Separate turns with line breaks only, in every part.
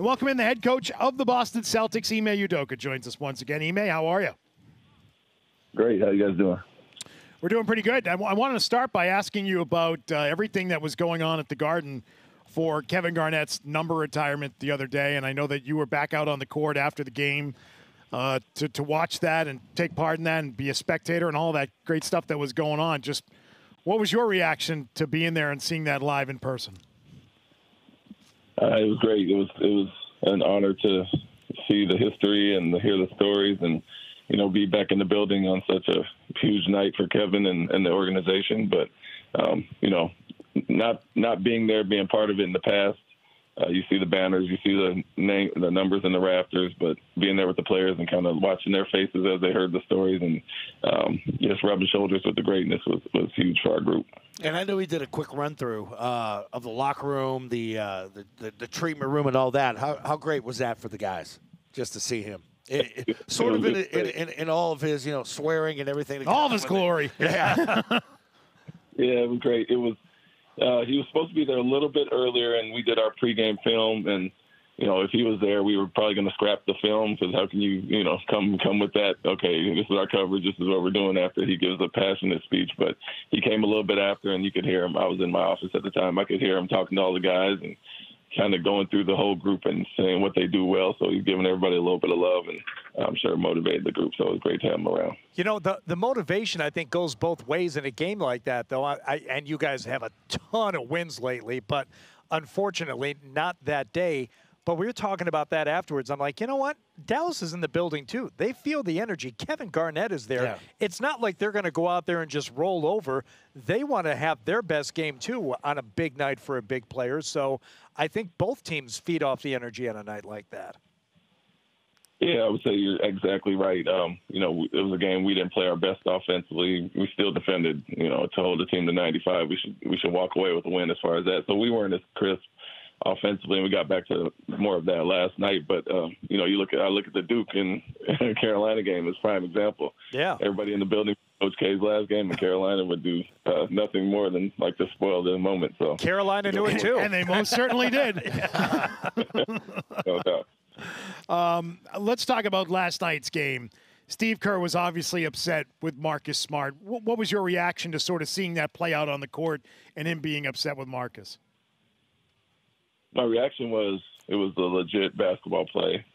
And welcome in the head coach of the Boston Celtics, Ime Udoka, joins us once again. Ime, how are you?
Great. How you guys doing?
We're doing pretty good. I wanted to start by asking you about everything that was going on at the Garden for Kevin Garnett's number retirement the other day, and I know that you were back out on the court after the game to watch that and take part in that and be a spectator and all that great stuff that was going on. Just what was your reaction to being there and seeing that live in person?
It was great. It was an honor to see the history and to hear the stories and, you know, be back in the building on such a huge night for Kevin and the organization. But, you know, not being there, being part of it in the past, you see the banners, you see the numbers in the rafters, but being there with the players and kind of watching their faces as they heard the stories and just rubbing shoulders with the greatness was huge for our group.
And I know he did a quick run through of the locker room, the treatment room, and all that. How great was that for the guys just to see him? Sort of in all of his, you know, swearing and everything.
All of his glory.
Yeah.
Yeah, it was great. It was. He was supposed to be there a little bit earlier, and we did our pregame film. And, you know, if he was there, we were probably going to scrap the film because how can you know, come with that? Okay, this is our coverage. This is what we're doing after he gives a passionate speech. But he came a little bit after, and you could hear him. I was in my office at the time. I could hear him talking to all the guys and kind of going through the whole group and saying what they do well. So he's giving everybody a little bit of love, and I'm sure it motivated the group. So it was great to have him around.
You know, the motivation, I think, goes both ways in a game like that, though. And you guys have a ton of wins lately, but unfortunately not that day. But we were talking about that afterwards. I'm like, you know what? Dallas is in the building, too. They feel the energy. Kevin Garnett is there. Yeah. It's not like they're going to go out there and just roll over. They want to have their best game, too, on a big night for a big player. So I think both teams feed off the energy on a night like that.
Yeah, I would say you're exactly right. You know, it was a game we didn't play our best offensively. We still defended, you know, to hold the team to 95. We should walk away with a win as far as that. So we weren't as crisp offensively, and we got back to more of that last night. But you know, I look at the Duke and Carolina game as prime example.
Yeah,
everybody in the building, Coach K's last game, and Carolina would do nothing more than like to spoil the moment. So
Carolina knew it too,
and they most certainly did.
No doubt.
Let's talk about last night's game. Steve Kerr was obviously upset with Marcus Smart. What was your reaction to sort of seeing that play out on the court and him being upset with Marcus?
My reaction was it was a legit basketball play.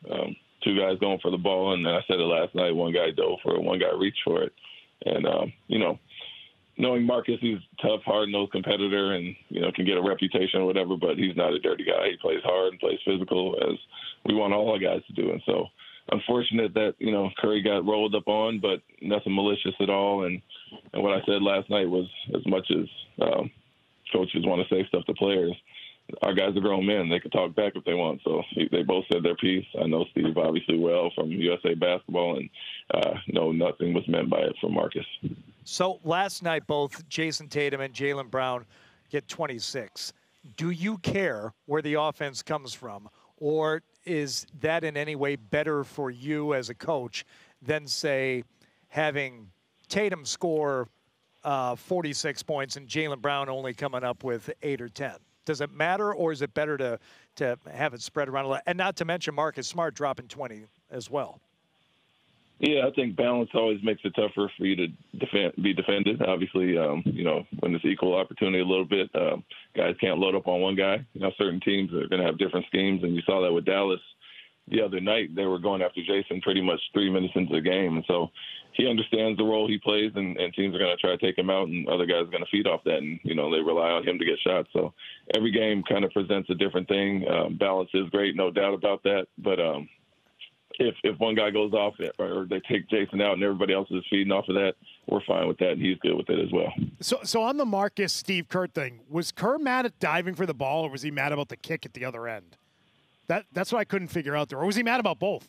Two guys going for the ball, and I said it last night. One guy dove for it, one guy reached for it. And, you know, knowing Marcus, he's a tough, hard-nosed competitor and, you know, can get a reputation or whatever, but he's not a dirty guy. He plays hard and plays physical, as we want all our guys to do. And so unfortunate that, you know, Curry got rolled up on, but nothing malicious at all. And what I said last night was, as much as coaches want to say stuff to players, our guys are grown men. They can talk back if they want. So they both said their piece. I know Steve obviously well from USA Basketball, and no, nothing was meant by it from Marcus.
So last night, both Jason Tatum and Jaylen Brown get 26. Do you care where the offense comes from, or is that in any way better for you as a coach than, say, having Tatum score 46 points and Jaylen Brown only coming up with 8 or 10? Does it matter, or is it better to have it spread around a lot? And not to mention Marcus Smart dropping 20 as well.
Yeah, I think balance always makes it tougher for you to be defended. Obviously, you know, when there's equal opportunity a little bit, guys can't load up on one guy. You know, certain teams are going to have different schemes, and you saw that with Dallas the other night. They were going after Jason pretty much 3 minutes into the game, and so he understands the role he plays, and teams are going to try to take him out, and other guys are going to feed off that, and, you know, they rely on him to get shots. So every game kind of presents a different thing. Balance is great, no doubt about that, but if one guy goes off or they take Jason out and everybody else is feeding off of that, we're fine with that, and he's good with it as well.
So on the Marcus Steve Kerr thing, was Kerr mad at diving for the ball, or was he mad about the kick at the other end? That's what I couldn't figure out there. Or was he mad about both?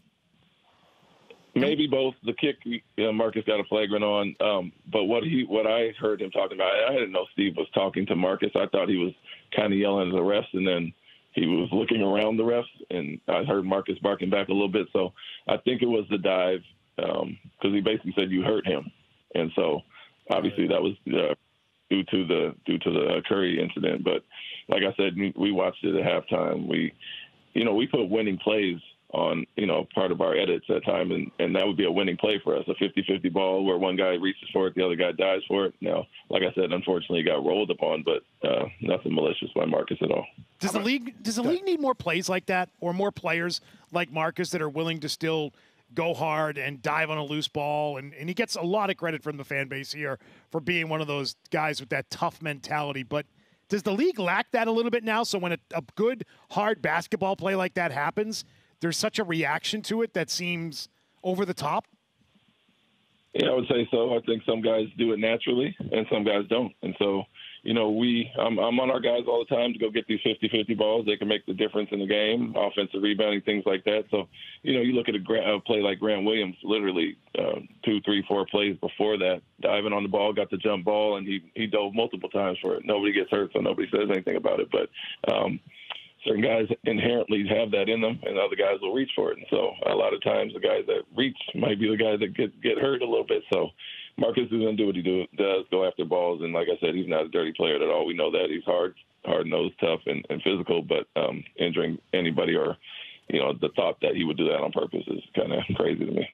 Maybe both. The kick, Marcus got a flagrant on. But what I heard him talking about, I didn't know Steve was talking to Marcus. I thought he was kind of yelling at the refs, and then he was looking around the refs, and I heard Marcus barking back a little bit. So I think it was the dive because he basically said you hurt him, and so obviously that was due to the Curry incident. But like I said, we watched it at halftime. we put winning plays on, part of our edits at time, and that would be a winning play for us, a 50-50 ball where one guy reaches for it, the other guy dives for it. Now, like I said, unfortunately, it got rolled upon, but nothing malicious by Marcus at all.
Does the league need more plays like that, or more players like Marcus that are willing to still go hard and dive on a loose ball? And he gets a lot of credit from the fan base here for being one of those guys with that tough mentality. But does the league lack that a little bit now? So when a good, hard basketball play like that happens, there's such a reaction to it that seems over the top?
Yeah, I would say so. I think some guys do it naturally and some guys don't. And so, I'm on our guys all the time to go get these 50-50 balls. They can make the difference in the game, offensive rebounding, things like that. So, you look at a play like Grant Williams, literally 2, 3, 4 plays before that, diving on the ball, got the jump ball, and he dove multiple times for it. Nobody gets hurt, so nobody says anything about it. But certain guys inherently have that in them, and other guys will reach for it. And so a lot of times the guys that reach might be the guys that get hurt a little bit. So Marcus is going to do what he does, go after balls. And like I said, he's not a dirty player at all. We know that. He's hard-nosed, tough, and physical, but injuring anybody or, the thought that he would do that on purpose is kind of crazy to me.